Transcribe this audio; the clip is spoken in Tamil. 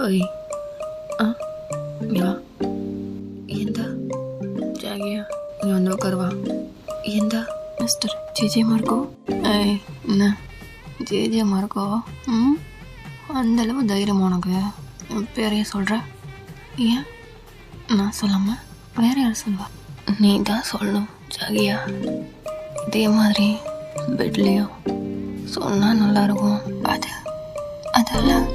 ஓய் ஆ யா எந்த ஜாகியா நீ வந்து உட்காருவா எந்த மிஸ்டர் ஜேஜே மார்க்கோ ஏய் என்ன ஜேஜே மார்க்கோ அந்தளவு தைரியம் உனக்கு என் பேரையே சொல்கிற ஏன் நான் சொல்லாமல் வேற யார் சொல்லுவா நீ தான் சொல்லணும் ஜாகியா இதே மாதிரி பெட்லேயும் சொன்னால் நல்லாயிருக்கும் அதெல்லாம்